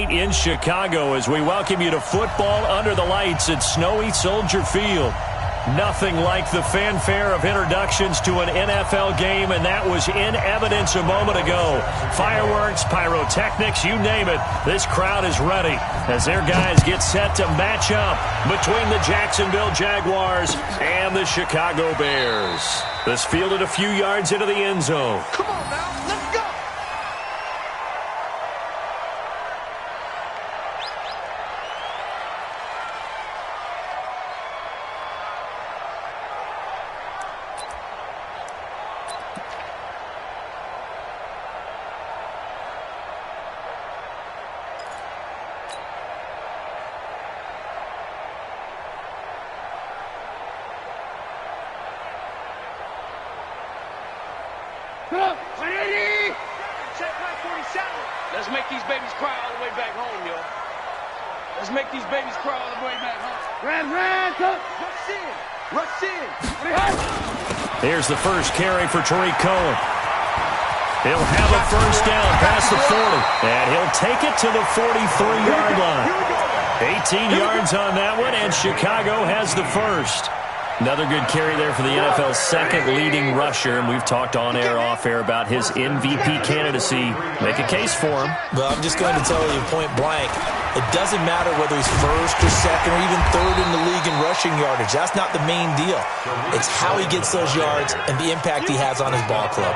night in Chicago as we welcome you to football under the lights at snowy Soldier Field. Nothing like the fanfare of introductions to an NFL game, and that was in evidence a moment ago. Fireworks, pyrotechnics, you name it. This crowd is ready as their guys get set to match up between the Jacksonville Jaguars and the Chicago Bears. This fielded a few yards into the end zone. Come on now, let's go! Check back 47. Let's make these babies cry all the way back home, yo. Let's make these babies cry all the way back home. Rush in. Rush in. Here's the first carry for Tariq Cohen. He'll have a first down past the 40, and he'll take it to the 43-yard line. 18 yards on that one, and Chicago has the first. Another good carry there for the NFL's second leading rusher, and we've talked on air, off air about his MVP candidacy. Make a case for him. Well, I'm just going to tell you point blank, it doesn't matter whether he's first or second or even third in the league in rushing yardage. That's not the main deal. It's how he gets those yards and the impact he has on his ball club.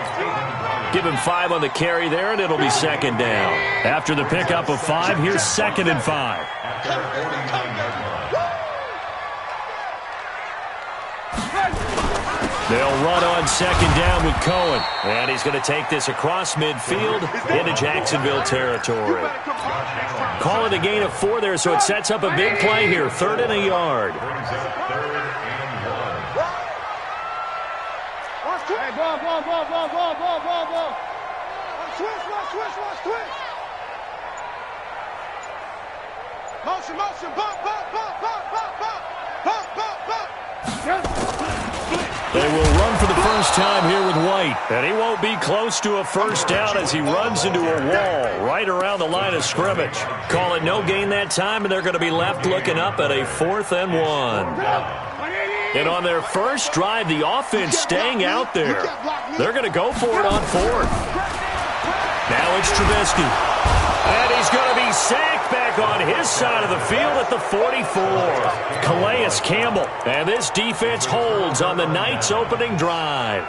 Give him 5 on the carry there, and it'll be second down. After the pickup of 5, here's 2nd and 5. They'll run on second down with Cohen. And he's going to take this across midfield into Jacksonville territory. Call it a gain of 4 there, so it sets up a big play here. 3rd and a yard. Hey, ball. Switch. Motion, bump. They will run for the first time here with White. And he won't be close to a first down as he runs into a wall right around the line of scrimmage. Call it no gain that time, and they're going to be left looking up at a 4th and 1. And on their first drive, the offense staying out there. They're going to go for it on 4th. Now it's Trubisky. And he's going to be sacked back on his side of the field at the 44. Calais Campbell. And this defense holds on the night's opening drive.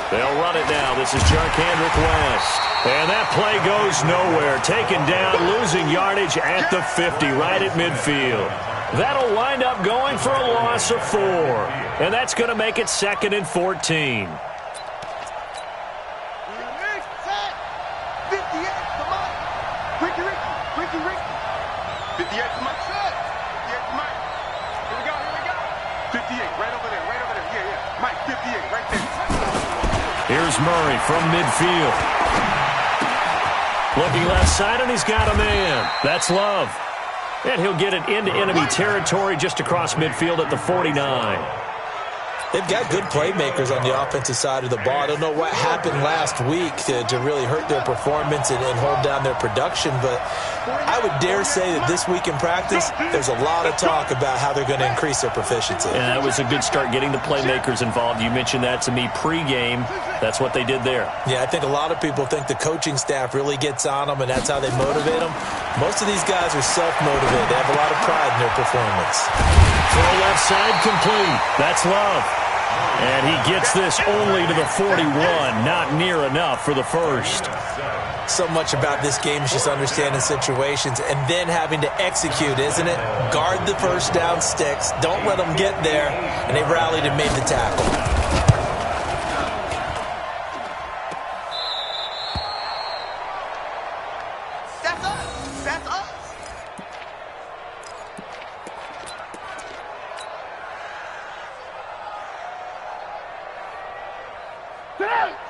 They'll run it now. This is Jarkandrick West. And that play goes nowhere. Taken down, losing yardage at the 50, right at midfield. That'll wind up going for a loss of 4. And that's going to make it 2nd and 14. Here's Murray from midfield. Looking left side, and he's got a man. That's Love. And he'll get it into enemy territory just across midfield at the 49. They've got good playmakers on the offensive side of the ball. I don't know what happened last week to really hurt their performance and hold down their production, but I would dare say that this week in practice, there's a lot of talk about how they're going to increase their proficiency. And that was a good start, getting the playmakers involved. You mentioned that to me pregame. That's what they did there. Yeah, I think a lot of people think the coaching staff really gets on them, and that's how they motivate them. Most of these guys are self-motivated. They have a lot of pride in their performance. Throw left side complete. That's Love. And he gets this only to the 41. Not near enough for the first. So much about this game is just understanding situations and then having to execute, isn't it? Guard the first down sticks. Don't let them get there. And they rallied and made the tackle. That's us.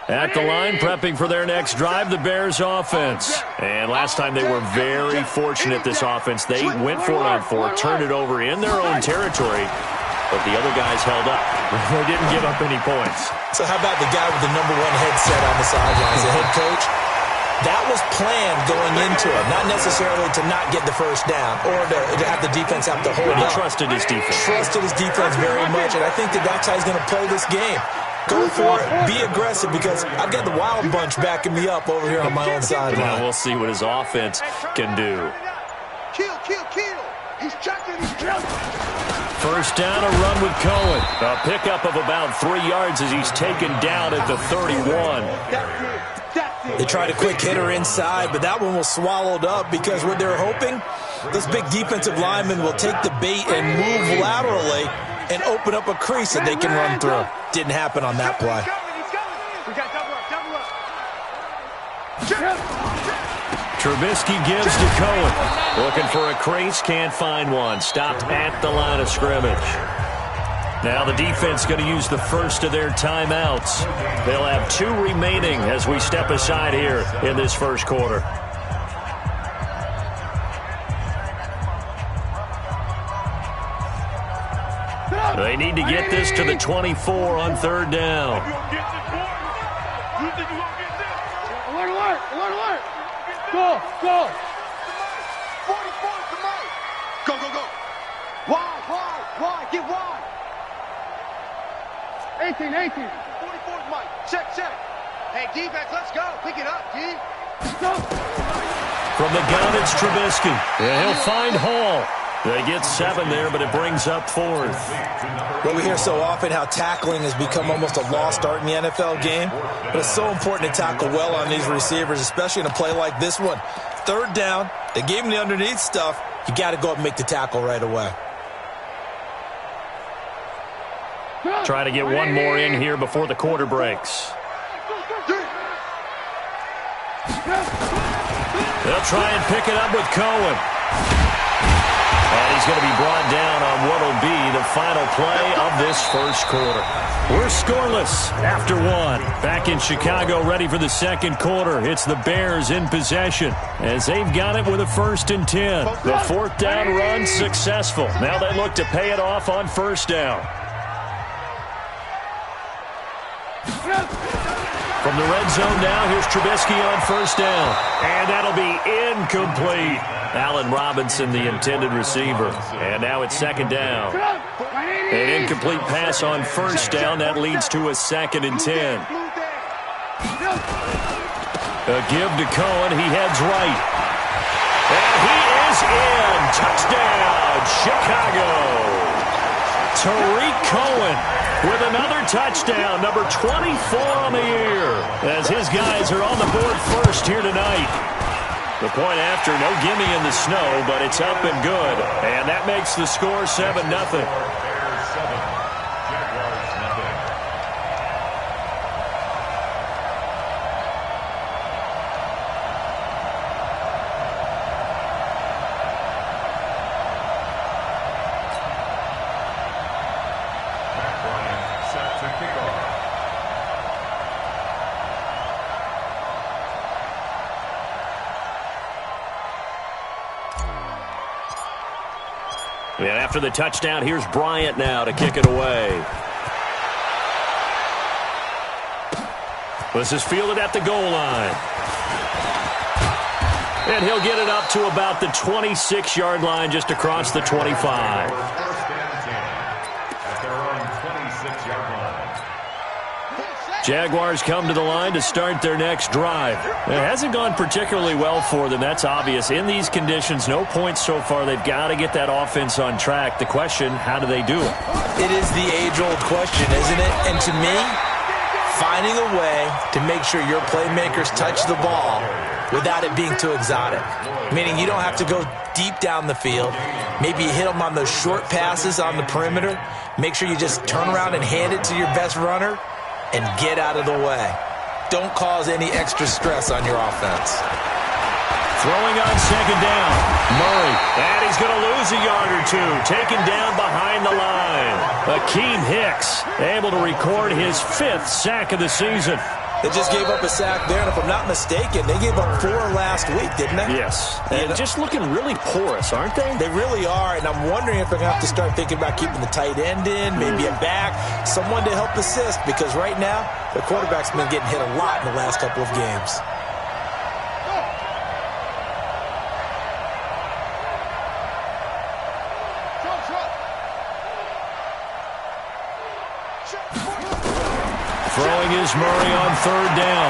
At the line, prepping for their next drive, the Bears offense. And last time they were very fortunate, this offense. They went for it on fourth, turned it over in their own territory, but the other guys held up. They didn't give up any points. So how about the guy with the #1 headset on the sidelines, the head coach? That was planned going into it, not necessarily to not get the first down or to have the defense have to hold up. He trusted his defense. Trusted his defense very much, and I think that's how he's going to play this game. Go for it. Be aggressive because I've got the Wild Bunch backing me up over here on my own sideline. Now we'll see what his offense can do. Kill. He's checking. First down, a run with Cohen. A pickup of about 3 yards as he's taken down at the 31. They tried a quick hitter inside, but that one was swallowed up because what they're hoping, this big defensive lineman will take the bait and move laterally and open up a crease that they can run through. Didn't happen on that play. We got double up. Trubisky gives to Cohen. Looking for a crease, can't find one. Stopped at the line of scrimmage. Now the defense going to use the first of their timeouts. They'll have 2 remaining as we step aside here in this first quarter. They need to get this to the 24 on third down. Alert. Go. 44 to Mike. Go. Wide. Get wide. 18. 44 to Mike. Check. Hey, defense, let's go. Pick it up, D. Go. From the gun, it's Trubisky. Yeah, he'll find Hall. They get 7 there, but it brings up 4th. Well, we hear so often how tackling has become almost a lost art in the NFL game, but it's so important to tackle well on these receivers, especially in a play like this one. Third down, they gave him the underneath stuff. You got to go up and make the tackle right away. Try to get one more in here before the quarter breaks. They'll try and pick it up with Cohen. And he's going to be brought down on what will be the final play of this first quarter. We're scoreless after 1. Back in Chicago, ready for the second quarter. It's the Bears in possession as they've got it with a 1st and 10. The 4th down run successful. Now they look to pay it off on first down. From the red zone now, here's Trubisky on first down. And that'll be incomplete. Allen Robinson, the intended receiver. And now it's second down. An incomplete pass on first down. That leads to a 2nd and 10. A give to Cohen. He heads right. And he is in. Touchdown, Chicago. Tariq Cohen with another touchdown, number 24 on the year, as his guys are on the board first here tonight. The point after, no gimme in the snow, but it's up and good, and that makes the score 7-0. And after the touchdown, here's Bryant now to kick it away. This is fielded at the goal line. And he'll get it up to about the 26-yard line, just across the 25. Jaguars come to the line to start their next drive. It hasn't gone particularly well for them. That's obvious. In these conditions, no points so far. They've got to get that offense on track. The question, how do they do it? It is the age-old question, isn't it? And to me, finding a way to make sure your playmakers touch the ball without it being too exotic. Meaning you don't have to go deep down the field. Maybe you hit them on those short passes on the perimeter. Make sure you just turn around and hand it to your best runner and get out of the way. Don't cause any extra stress on your offense. Throwing on second down. Murray. And he's going to lose a yard or two. Taken down behind the line. Akeem Hicks able to record his 5th sack of the season. They just gave up a sack there, and if I'm not mistaken, they gave up 4 last week, didn't they? Yes. And just looking really porous, aren't they? They really are, and I'm wondering if they're going to have to start thinking about keeping the tight end in, maybe a back, someone to help assist, because right now, the quarterback's been getting hit a lot in the last couple of games. Throwing is Murray on 3rd down.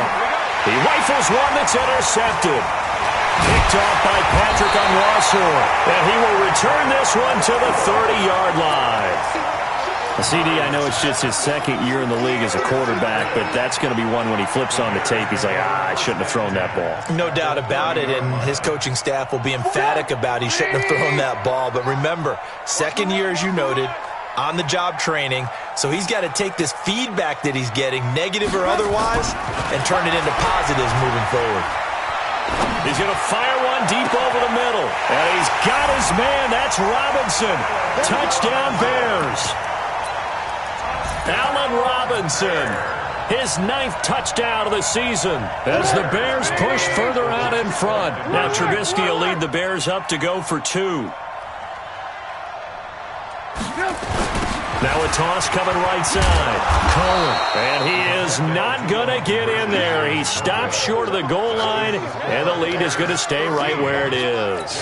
He rifles one that's intercepted. Picked off by Patrick Onwuasor. And he will return this one to the 30-yard line. CD, I know it's just his 2nd year in the league as a quarterback, but that's going to be one when he flips on the tape. He's like, I shouldn't have thrown that ball. No doubt about it, and his coaching staff will be emphatic about he shouldn't have thrown that ball. But remember, 2nd year, as you noted, on-the-job training, so he's got to take this feedback that he's getting, negative or otherwise, and turn it into positives moving forward. He's going to fire one deep over the middle, and he's got his man. That's Robinson. Touchdown, Bears. Allen Robinson, his 9th touchdown of the season as the Bears push further out in front. Now Trubisky will lead the Bears up to go for 2. Now a toss coming right side. Cohen. And he is not going to get in there. He stops short of the goal line, and the lead is going to stay right where it is.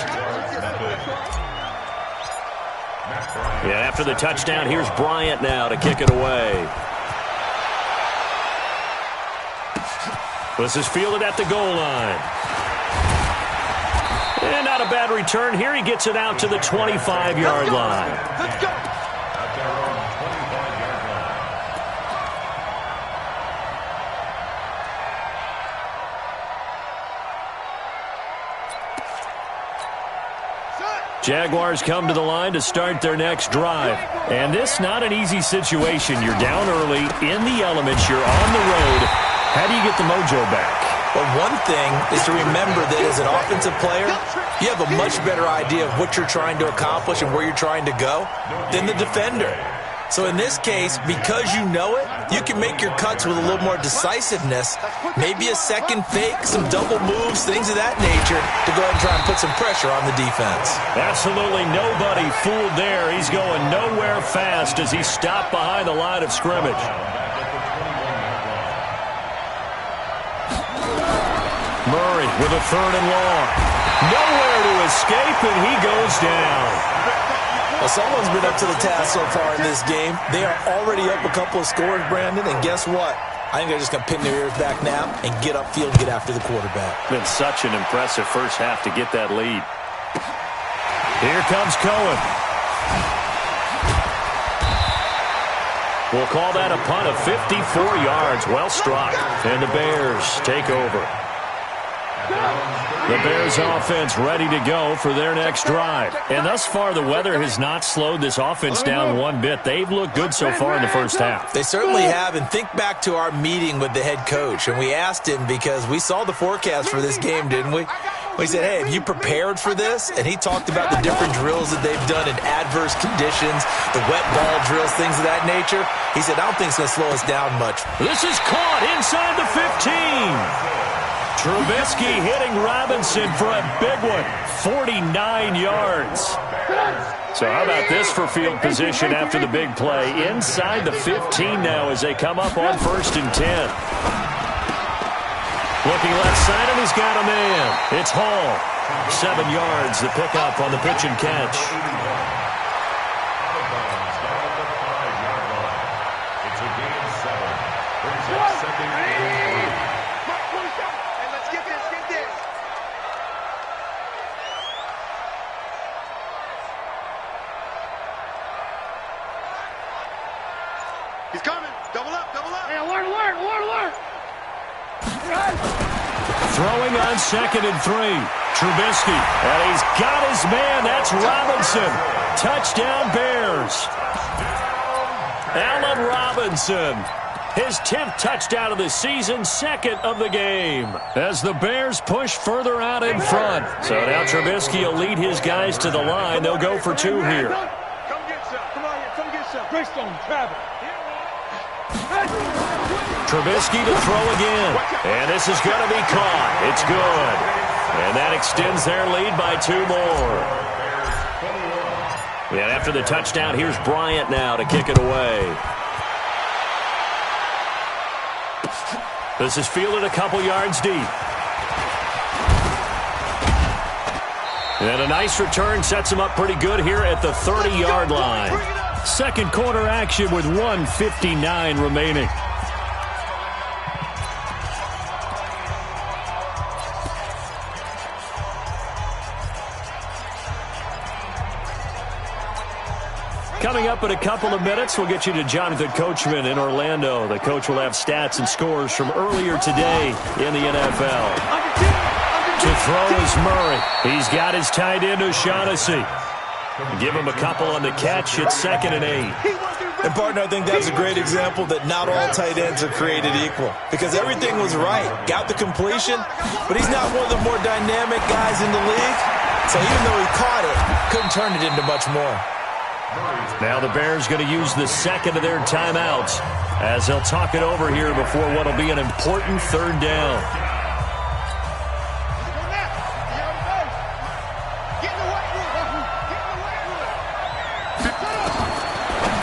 Yeah, after the touchdown, here's Bryant now to kick it away. This is fielded at the goal line. And not a bad return here. He gets it out to the 25-yard line. Let's go. Jaguars come to the line to start their next drive. And this not an easy situation. You're down early, in the elements, you're on the road. How do you get the mojo back? Well, one thing is to remember that as an offensive player, you have a much better idea of what you're trying to accomplish and where you're trying to go than the defender. So in this case, because you know it, you can make your cuts with a little more decisiveness, maybe a second fake, some double moves, things of that nature, to go ahead and try and put some pressure on the defense. Absolutely nobody fooled there. He's going nowhere fast as he stopped behind the line of scrimmage. Murray with a 3rd and long. Nowhere to escape, and he goes down. Well, someone's been up to the task so far in this game. They are already up a couple of scores, Brandon, and guess what? I think they're just going to pin their ears back now and get upfield and get after the quarterback. Been such an impressive first half to get that lead. Here comes Cohen. We'll call that a punt of 54 yards. Well struck. And the Bears take over. The Bears offense ready to go for their next drive. And thus far, the weather has not slowed this offense down one bit. They've looked good so far in the first half. They certainly have. And think back to our meeting with the head coach. And we asked him because we saw the forecast for this game, didn't we? We said, hey, have you prepared for this? And he talked about the different drills that they've done in adverse conditions, the wet ball drills, things of that nature. He said, I don't think it's going to slow us down much. This is caught inside the 15. Trubisky hitting Robinson for a big one, 49 yards. So how about this for field position after the big play? Inside the 15 now as they come up on 1st and 10. Looking left side, and he's got a man. It's Hall. 7 yards, the pickup on the pitch and catch. He's coming. Double up, double up. Hey, alert. Throwing on 2nd and 3. Trubisky. And he's got his man. That's Robinson. Touchdown, Bears. Allen Robinson. His 10th touchdown of the season, 2nd of the game. As the Bears push further out in front. So now Trubisky will lead his guys to the line. They'll go for 2 here. Come get some. Come on here. Come get some. Greystone, travel. Trubisky to throw again. And this is going to be caught. It's good. And that extends their lead by 2 more. And after the touchdown, here's Bryant now to kick it away. This is fielded a couple yards deep. And a nice return sets him up pretty good here at the 30-yard line. Second quarter action with 1:59 remaining. Coming up in a couple of minutes, we'll get you to Jonathan Coachman in Orlando. The coach will have stats and scores from earlier today in the NFL. To throw is Murray. He's got his tight end O'Shaughnessy. Give him a couple on the catch. It's 2nd and 8. And, partner, I think that's a great example that not all tight ends are created equal because everything was right. Got the completion, but he's not one of the more dynamic guys in the league. So even though he caught it, couldn't turn it into much more. Now the Bears going to use the second of their timeouts as they'll talk it over here before what will be an important 3rd down.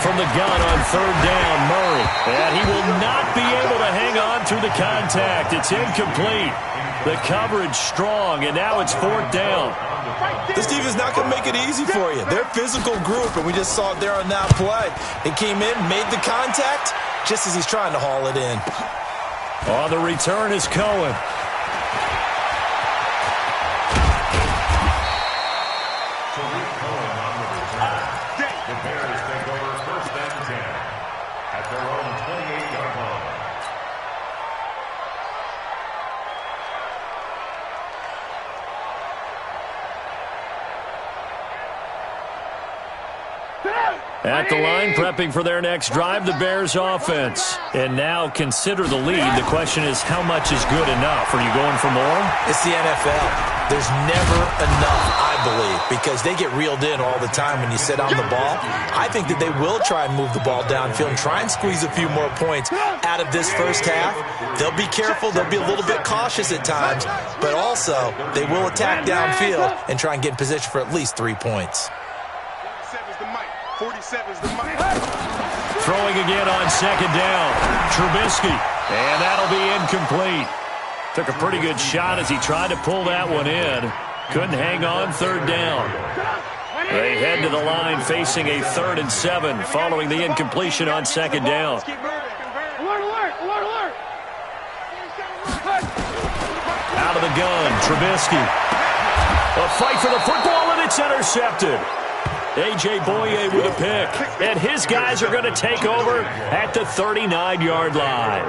From the gun on 3rd down, Murray. And he will not be able to hang on through the contact. It's incomplete. The coverage strong, and now it's 4th down. This defense is not going to make it easy for you. They're a physical group, and we just saw it there on that play. He came in, made the contact, just as he's trying to haul it in. On the return is Cohen. The Bears take over 1st and 10 at their own 28-yard line. At the line, prepping for their next drive, the Bears offense. And now consider the lead. The question is, how much is good enough? Are you going for more? It's the NFL. There's never enough, I believe, because they get reeled in all the time when you sit on the ball. I think that they will try and move the ball downfield and try and squeeze a few more points out of this first half. They'll be careful. They'll be a little bit cautious at times, but also they will attack downfield and try and get in position for at least 3 points. 47's the mic. Throwing again on 2nd down. Trubisky. And that'll be incomplete. Took a pretty good shot as he tried to pull that one in. Couldn't hang on 3rd down. They head to the line facing a 3rd and 7 following the incompletion on 2nd down. Out of the gun, Trubisky. A fight for the football, and it's intercepted. A.J. Boye with a pick. And his guys are going to take over at the 39-yard line.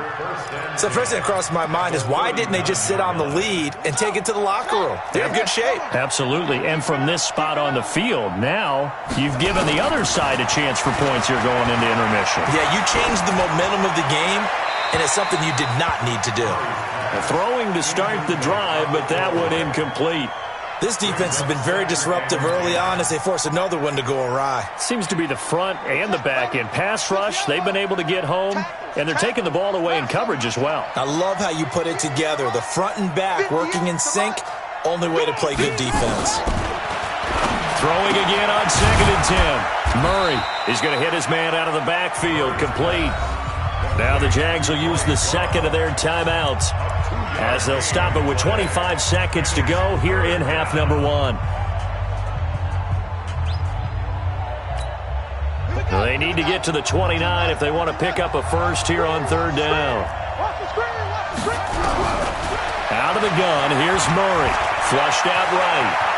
So first thing that crossed my mind is why didn't they just sit on the lead and take it to the locker room? They're in good shape. Absolutely. And from this spot on the field, now you've given the other side a chance for points here going into intermission. Yeah, you changed the momentum of the game, and it's something you did not need to do. Throwing to start the drive, but that one incomplete. This defense has been very disruptive early on as they force another one to go awry. Seems to be the front and the back end. Pass rush, they've been able to get home, and they're taking the ball away in coverage as well. I love how you put it together. The front and back working in sync, only way to play good defense. Throwing again on 2nd and 10. Murray is going to hit his man out of the backfield, complete. Now the Jags will use the second of their timeouts as they'll stop it with 25 seconds to go here in half number 1. They need to get to the 29 if they want to pick up a first here on 3rd down. Out of the gun, here's Murray. Flushed out right.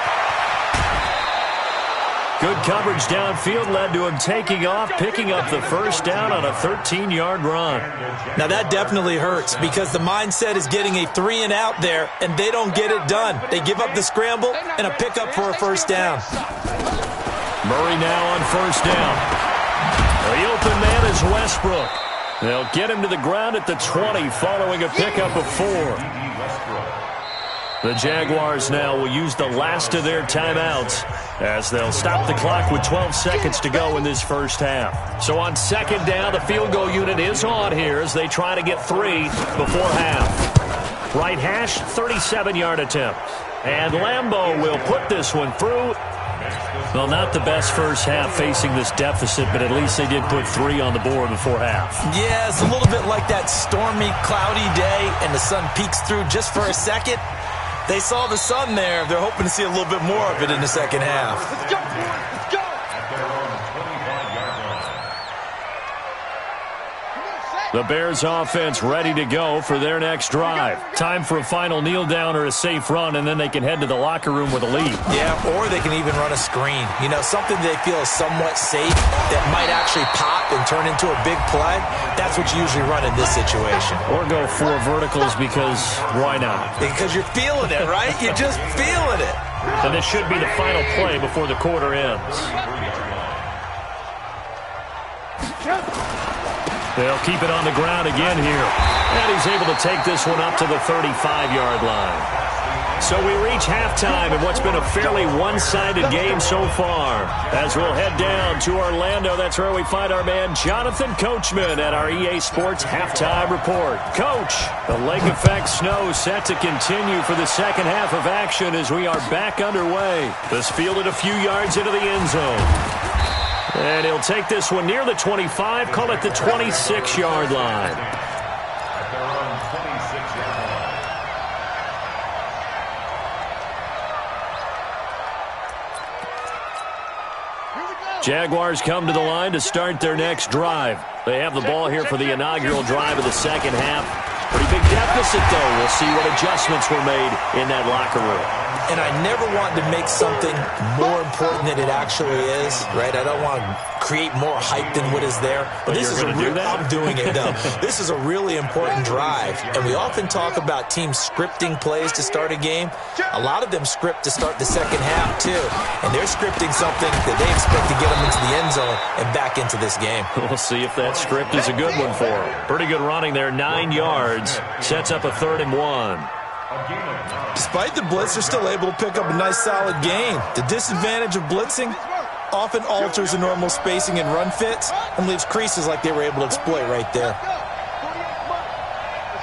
Good coverage downfield led to him taking off, picking up the first down on a 13-yard run. Now that definitely hurts because the mindset is getting a 3-and-out there, and they don't get it done. They give up the scramble and a pickup for a first down. Murray now on 1st down. The open man is Westbrook. They'll get him to the ground at the 20 following a pickup of 4. The Jaguars now will use the last of their timeouts as they'll stop the clock with 12 seconds to go in this first half. So on second down, the field goal unit is on here as they try to get 3 before half. Right hash, 37-yard attempt. And Lambeau will put this one through. Well, not the best first half facing this deficit, but at least they did put 3 on the board before half. Yeah, it's a little bit like that stormy, cloudy day, and the sun peeks through just for a second. They saw the sun there. They're hoping to see a little bit more of it in the second half. Let's go, boys. Let's go. The Bears offense ready to go for their next drive. Time for a final kneel down or a safe run, and then they can head to the locker room with a lead. Yeah, or they can even run a screen. You know, something they feel is somewhat safe that might actually pop and turn into a big play. That's what you usually run in this situation. Or go 4 verticals because why not? Because you're feeling it, right? You're just feeling it. And this should be the final play before the quarter ends. They'll keep it on the ground again here. And he's able to take this one up to the 35-yard line. So we reach halftime in what's been a fairly one-sided game so far. As we'll head down to Orlando, that's where we find our man Jonathan Coachman at our EA Sports Halftime Report. Coach, the lake effect snow set to continue for the second half of action as we are back underway. This fielded a few yards into the end zone. And he'll take this one near the 25, call it the 26-yard line. At their own 26-yard line. Jaguars come to the line to start their next drive. They have the ball here for the inaugural drive of the second half. Pretty big deficit, though. We'll see what adjustments were made in that locker room. And I never want to make something more important than it actually is, right? I don't want to create more hype than what is there. But this is I'm doing it, though. This is a really important drive. And we often talk about teams scripting plays to start a game. A lot of them script to start the second half, too. And they're scripting something that they expect to get them into the end zone and back into this game. We'll see if that script is a good one for them. Pretty good running there, 9 yards. Sets up a 3rd and 1. Despite the blitz, they're still able to pick up a nice, solid gain. The disadvantage of blitzing often alters the normal spacing and run fits and leaves creases like they were able to exploit right there. Let's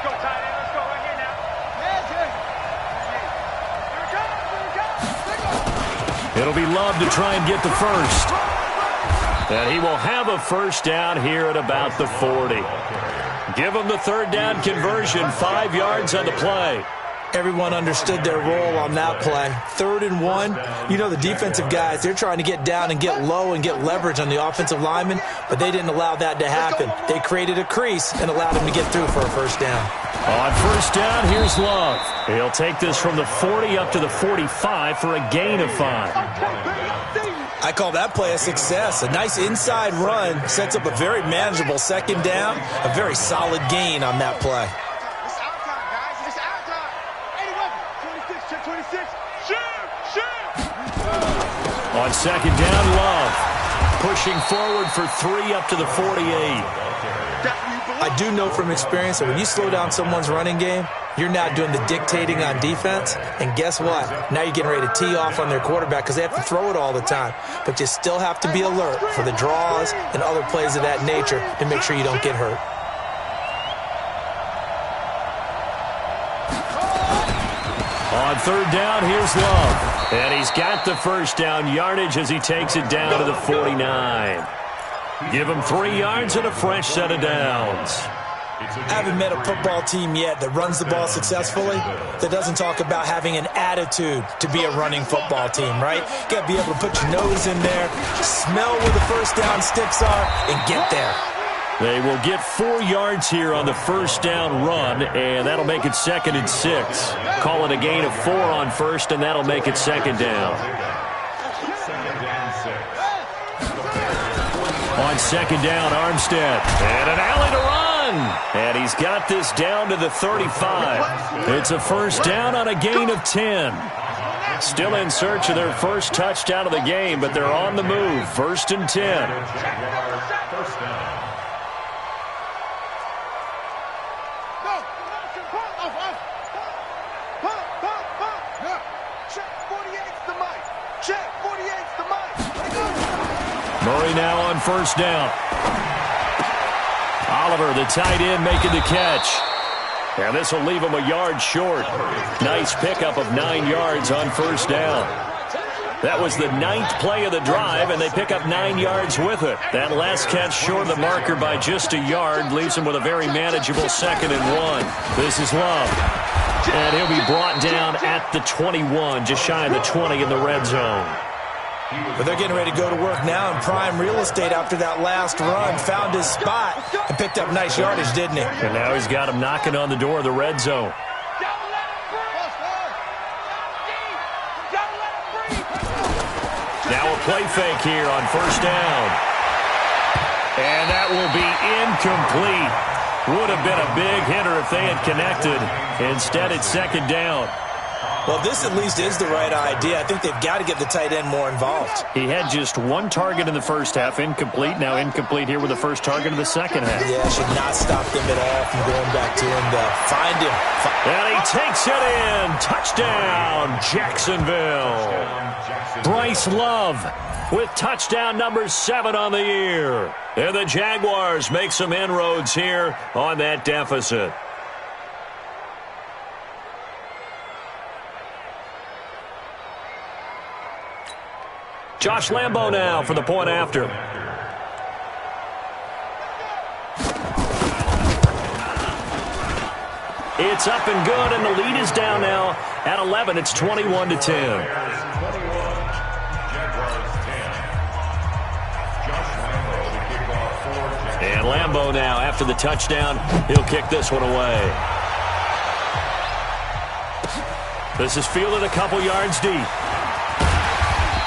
go, tight end. Let's go right here now. It'll be Love to try and get the first. And he will have a first down here at about the 40. Give him the 3rd down conversion, 5 yards on the play. Everyone understood their role on that play. 3rd and 1. You know, the defensive guys, they're trying to get down and get low and get leverage on the offensive lineman, but they didn't allow that to happen. They created a crease and allowed him to get through for a first down. On first down, here's Love. He'll take this from the 40 up to the 45 for a gain of 5. I call that play a success. A nice inside run sets up a very manageable second down, a very solid gain on that play. It's our time, guys. It's our time. 81, 26, check 26. Shoot! On second down, Love. Pushing forward for 3 up to the 48. I do know from experience that when you slow down someone's running game, you're now doing the dictating on defense. And guess what? Now you're getting ready to tee off on their quarterback because they have to throw it all the time. But you still have to be alert for the draws and other plays of that nature to make sure you don't get hurt. On 3rd down, here's Love. And he's got the first down yardage as he takes it down to the 49. Give him 3 yards and a fresh set of downs. I haven't met a football team yet that runs the ball successfully that doesn't talk about having an attitude to be a running football team, right? You got to be able to put your nose in there, smell where the first down sticks are, and get there. They will get 4 yards here on the first down run, and that'll make it 2nd and 6. Call it a gain of 4 on first, and that'll make it 2nd down. On 2nd down, Armstead. And an alley to run. And he's got this down to the 35. It's a first down on a gain of 10. Still in search of their first touchdown of the game, but they're on the move. 1st and 10. Murray now on first down. Oliver, the tight end, making the catch. And this will leave him a yard short. Nice pickup of 9 yards on first down. That was the 9th play of the drive, and they pick up 9 yards with it. That last catch short of the marker by just a yard leaves him with a very manageable 2nd and 1. This is Love. And he'll be brought down at the 21, just shy of the 20 in the red zone. But they're getting ready to go to work now in prime real estate after that last run. Found his spot and picked up nice yardage, didn't he? And now he's got him knocking on the door of the red zone. Now a play fake here on first down. And that will be incomplete. Would have been a big hitter if they had connected. Instead, it's 2nd down. Well, this at least is the right idea. I think they've got to get the tight end more involved. He had just 1 target in the first half, incomplete. Now incomplete here with the first target of the second half. Yeah, should not stop them at all from going back to him, though. Find him. And he takes it in. Touchdown, Jacksonville. Bryce Love with touchdown number 7 on the year. And the Jaguars make some inroads here on that deficit. Josh Lambo now for the point after. It's up and good, and the lead is down now at 11. It's 21-10. And Lambo now, after the touchdown, he'll kick this one away. This is fielded a couple yards deep.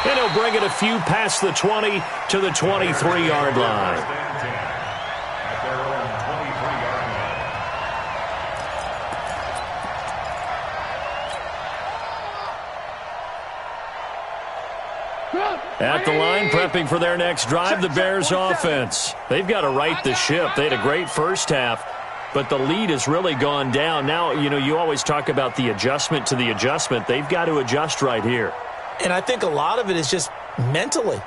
And he'll bring it a few past the 20 to the 23-yard line. At the line, prepping for their next drive, the Bears offense. They've got to right the ship. They had a great first half, but the lead has really gone down. Now, you always talk about the adjustment to the adjustment. They've got to adjust right here. And I think a lot of it is just mentally.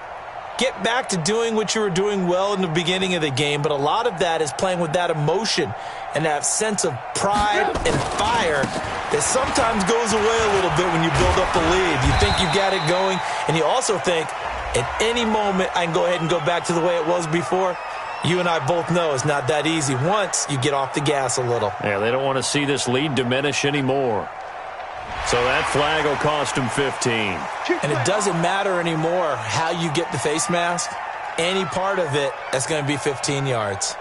Get back to doing what you were doing well in the beginning of the game, but a lot of that is playing with that emotion and that sense of pride and fire that sometimes goes away a little bit when you build up the lead. You think you got it going, and you also think at any moment I can go ahead and go back to the way it was before. You and I both know it's not that easy once you get off the gas a little. Yeah, they don't want to see this lead diminish anymore. So that flag will cost him 15. And it doesn't matter anymore how you get the face mask. Any part of it, that's going to be 15 yards.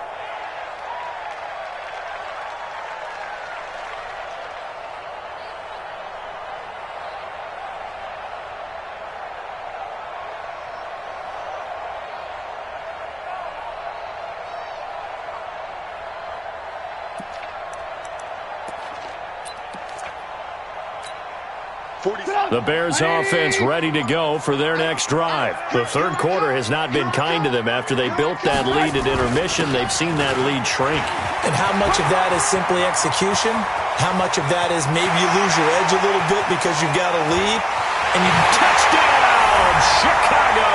The Bears offense ready to go for their next drive. The third quarter has not been kind to them. After they built that lead at intermission, they've seen that lead shrink. And how much of that is simply execution? How much of that is maybe you lose your edge a little bit because you've got a lead? And you touchdown, Chicago!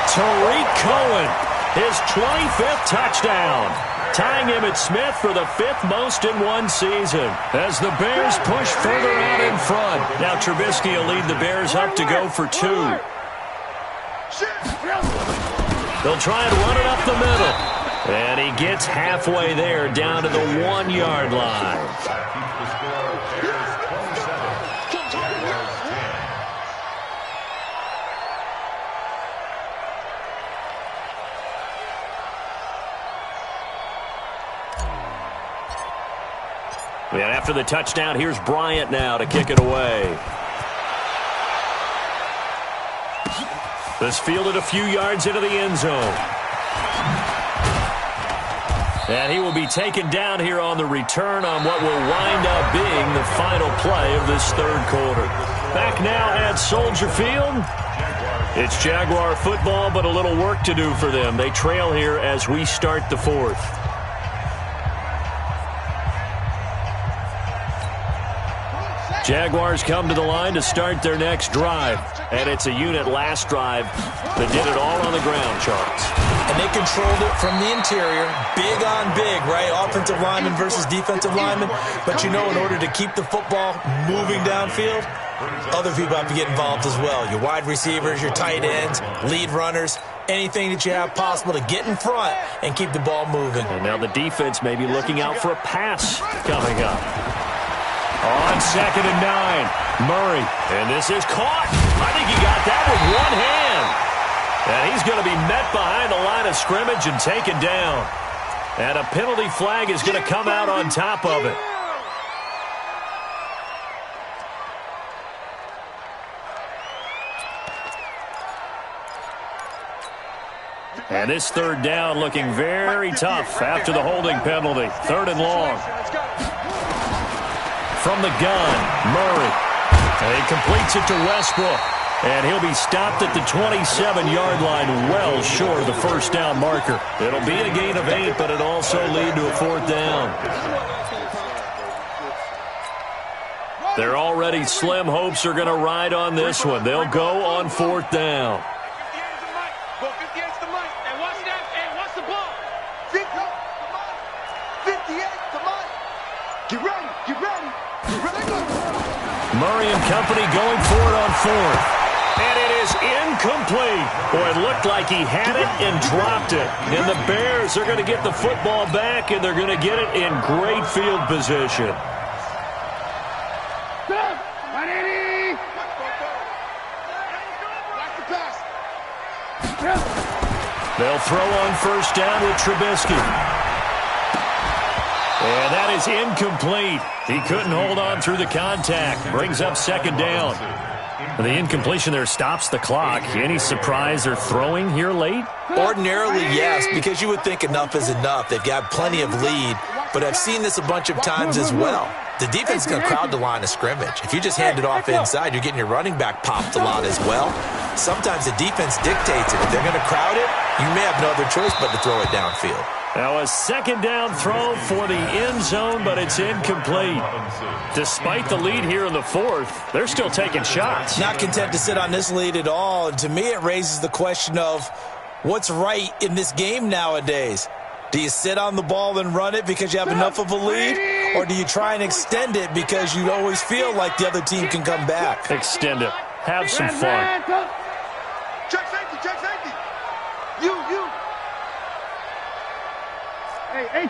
Tariq Cohen, his 25th touchdown. Tying him at Smith for the 5th most in one season as the Bears push further out in front. Now Trubisky will lead the Bears up to go for 2. They'll try and run it up the middle. And he gets halfway there down to the 1-yard line. And after the touchdown, here's Bryant now to kick it away. This fielded a few yards into the end zone. And he will be taken down here on the return on what will wind up being the final play of this third quarter. Back now at Soldier Field. It's Jaguar football, but a little work to do for them. They trail here as we start the fourth. Jaguars come to the line to start their next drive. And it's a unit last drive that did it all on the ground, Charles. And they controlled it from the interior, big on big, right? Offensive lineman versus defensive lineman. But you know, in order to keep the football moving downfield, other people have to get involved as well. Your wide receivers, your tight ends, lead runners, anything that you have possible to get in front and keep the ball moving. And now the defense may be looking out for a pass coming up. On 2nd and 9, Murray. And this is caught. I think he got that with one hand. And he's going to be met behind the line of scrimmage and taken down. And a penalty flag is going to come out on top of it. And this 3rd down looking very tough after the holding penalty. 3rd and long. From the gun, Murray. And he completes it to Westbrook. And he'll be stopped at the 27-yard line, well short of the first down marker. It'll be a gain of 8, but it'll also lead to a 4th down. Their already slim hopes are going to ride on this one. They'll go on 4th down. Murray and company going for it on 4th. And it is incomplete. Boy, it looked like he had it and dropped it. And the Bears are going to get the football back, and they're going to get it in great field position. They'll throw on 1st down with Trubisky. And that is incomplete. He couldn't hold on through the contact. Brings up 2nd down. And the incompletion there stops the clock. Any surprise they're throwing here late? Ordinarily, yes, because you would think enough is enough. They've got plenty of lead, but I've seen this a bunch of times as well. The defense is going to crowd the line of scrimmage. If you just hand it off inside, you're getting your running back popped a lot as well. Sometimes the defense dictates it. If they're going to crowd it, you may have no other choice but to throw it downfield. Now a 2nd down throw for the end zone, but it's incomplete. Despite the lead here in the 4th, they're still taking shots. Not content to sit on this lead at all. And to me, it raises the question of what's right in this game nowadays. Do you sit on the ball and run it because you have enough of a lead? Or do you try and extend it because you always feel like the other team can come back? Extend it. Have some fun. Check safety, check safety. You. Hey, 18.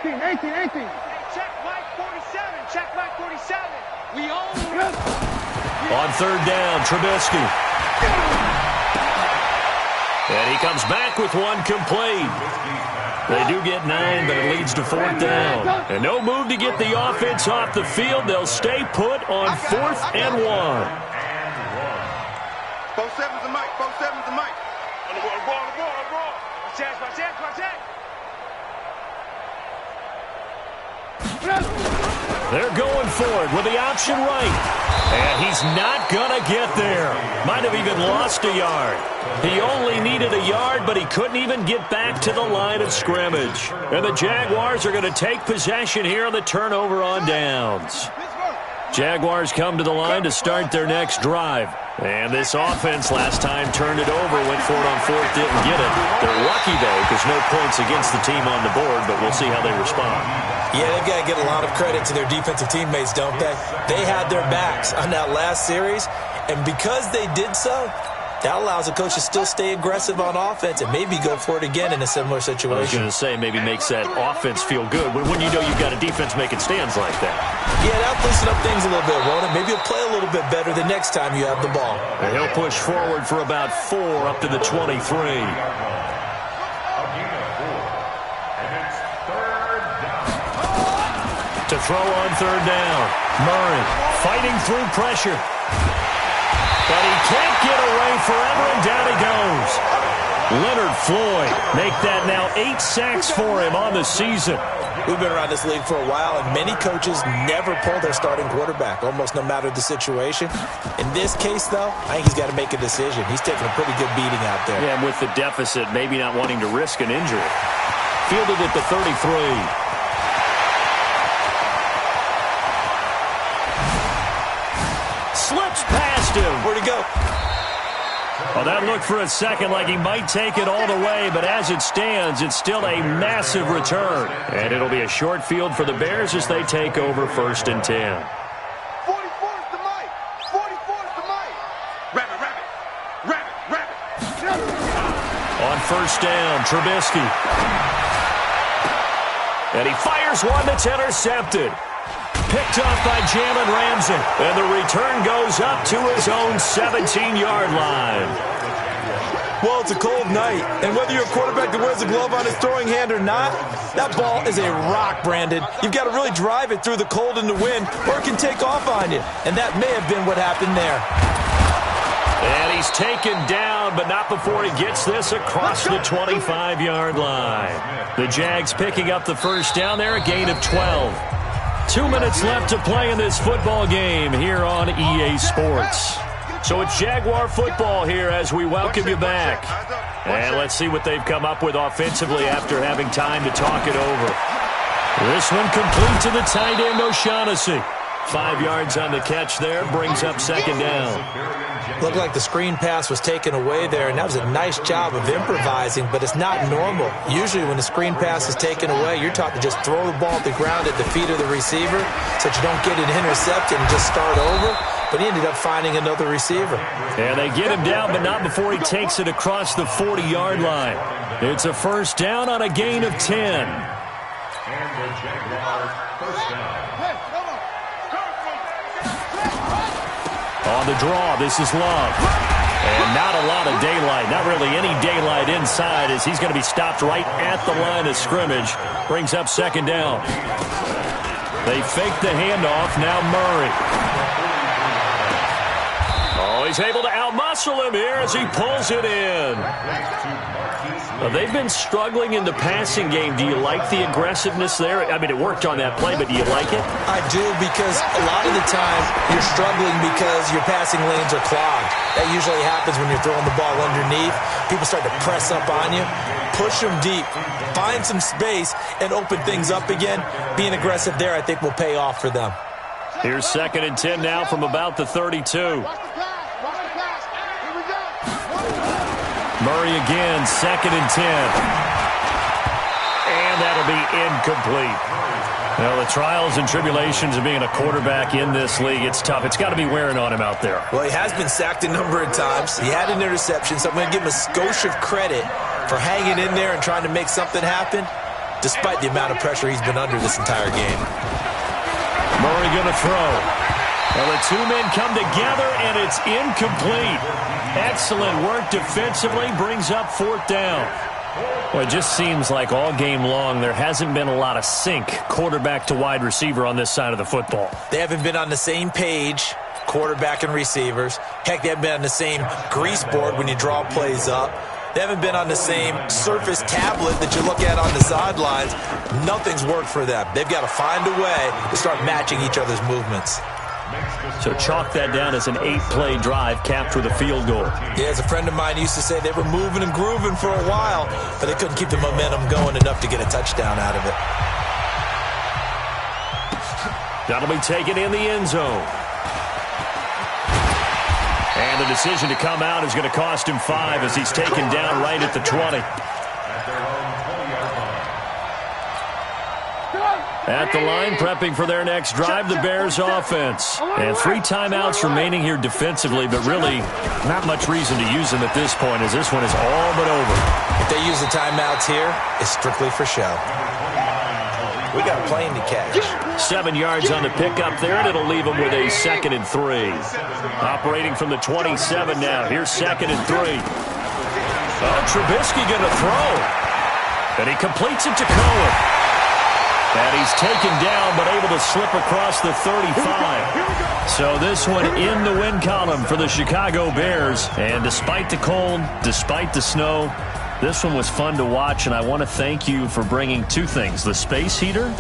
Check Mike 47, check Mike 47. We own it. On 3rd down, Trubisky. And he comes back with one complete. They do get 9, but it leads to 4th down. And no move to get the offense off the field. They'll stay put on 4th and 1. 4-7's the mic, 4-7's the mic. On the ball. Watch out. They're going for it with the option right. And he's not going to get there. Might have even lost a yard. He only needed a yard, but he couldn't even get back to the line of scrimmage. And the Jaguars are going to take possession here on the turnover on downs. Jaguars come to the line to start their next drive. And this offense last time turned it over, went for it on 4th, didn't get it. They're lucky, though, because no points against the team on the board, but we'll see how they respond. Yeah, they've got to get a lot of credit to their defensive teammates, don't they? They had their backs on that last series, and because they did so, that allows the coach to still stay aggressive on offense and maybe go for it again in a similar situation. I was going to say, maybe makes that offense feel good when you know you've got a defense making stands like that. Yeah, that'll loosen up things a little bit, won't it? Maybe you'll play a little bit better the next time you have the ball. And he'll push forward for about 4 up to the 23. To throw on 3rd down. Murray fighting through pressure. But he can't get away forever, and down he goes. Leonard Floyd make that now 8 sacks for him on the season. We've been around this league for a while, and many coaches never pull their starting quarterback, almost no matter the situation. In this case, though, I think he's got to make a decision. He's taking a pretty good beating out there. Yeah, and with the deficit, maybe not wanting to risk an injury. Fielded at the 33. him. Where'd he go? Well, that looked for a second like he might take it all the way, but as it stands, it's still a massive return. And it'll be a short field for the Bears as they take over 1st and 10. 44's the mic. 44's the mic. Rabbit, rabbit. Rabbit, rabbit. On 1st down, Trubisky. And he fires one that's intercepted. Picked off by Jalen Ramsey. And the return goes up to his own 17-yard line. Well, it's a cold night, and whether you're a quarterback that wears a glove on his throwing hand or not, that ball is a rock, Brandon. You've got to really drive it through the cold and the wind, or it can take off on you. And that may have been what happened there. And he's taken down, but not before he gets this across the 25-yard line. The Jags picking up the 1st down there, a gain of 12. 2 minutes left to play in this football game here on EA Sports. So it's Jaguar football here as we welcome you back. And let's see what they've come up with offensively after having time to talk it over. This one complete to the tight end, O'Shaughnessy. 5 yards on the catch there, brings up 2nd down. Looked like the screen pass was taken away there, and that was a nice job of improvising, but it's not normal. Usually when the screen pass is taken away, you're taught to just throw the ball at the ground at the feet of the receiver so that you don't get it intercepted and just start over, but he ended up finding another receiver. And they get him down, but not before he takes it across the 40-yard line. It's a 1st down on a gain of 10. And the Jaguars 1st down. On the draw, this is Love. And not a lot of daylight, not really any daylight inside as he's going to be stopped right at the line of scrimmage. Brings up 2nd down. They fake the handoff, now Murray. Oh, he's able to outmuscle him here as he pulls it in. They've been struggling in the passing game. Do you like the aggressiveness there? I mean, it worked on that play, but do you like it? I do, because a lot of the time you're struggling because your passing lanes are clogged. That usually happens when you're throwing the ball underneath. People start to press up on you. Push them deep. Find some space and open things up again. Being aggressive there, I think, will pay off for them. Here's 2nd and 10 now from about the 32. Murray again, 2nd and 10. And that'll be incomplete. Well, the trials and tribulations of being a quarterback in this league, it's tough. It's got to be wearing on him out there. Well, he has been sacked a number of times. He had an interception, so I'm going to give him a skosh of credit for hanging in there and trying to make something happen, despite the amount of pressure he's been under this entire game. Murray going to throw. Well, the 2 men come together, and it's incomplete. Excellent work defensively, brings up 4th down. Well, it just seems like all game long there hasn't been a lot of sync quarterback to wide receiver on this side of the football. They haven't been on the same page, quarterback and receivers. Heck, they haven't been on the same grease board when you draw plays up. They haven't been on the same surface tablet that you look at on the sidelines. Nothing's worked for them. They've got to find a way to start matching each other's movements. So chalk that down as an 8-play drive capped with a field goal. Yeah, as a friend of mine used to say, they were moving and grooving for a while, but they couldn't keep the momentum going enough to get a touchdown out of it. That'll be taken in the end zone. And the decision to come out is going to cost him 5 as he's taken down right at the 20. At the line, prepping for their next drive, the Bears offense. And 3 timeouts remaining here defensively, but really not much reason to use them at this point as this one is all but over. If they use the timeouts here, it's strictly for show. We got a plane to catch. 7 yards on the pickup there, and it'll leave them with a 2nd and 3. Operating from the 27 now. Here's 2nd and 3. Oh, Trubisky going to throw. And he completes it to Cohen. And he's taken down, but able to slip across the 35. So this one in the win column for the Chicago Bears. And despite the cold, despite the snow, this one was fun to watch, and I want to thank you for bringing 2 things, the space heater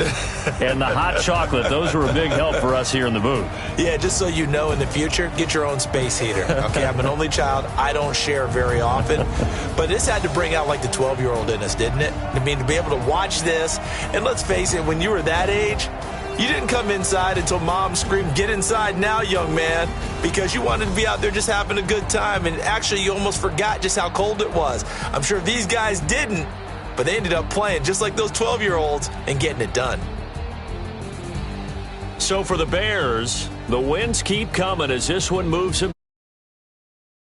and the hot chocolate. Those were a big help for us here in the booth. Yeah, just so you know, in the future, get your own space heater. Okay, I'm an only child. I don't share very often. But this had to bring out, like, the 12-year-old in us, didn't it? I mean, to be able to watch this, and let's face it, when you were that age, You didn't come inside until Mom screamed, "Get inside now, young man," because you wanted to be out there just having a good time, and actually you almost forgot just how cold it was. I'm sure these guys didn't, but they ended up playing just like those 12-year-olds and getting it done. So for the Bears, the wins keep coming as this one moves them.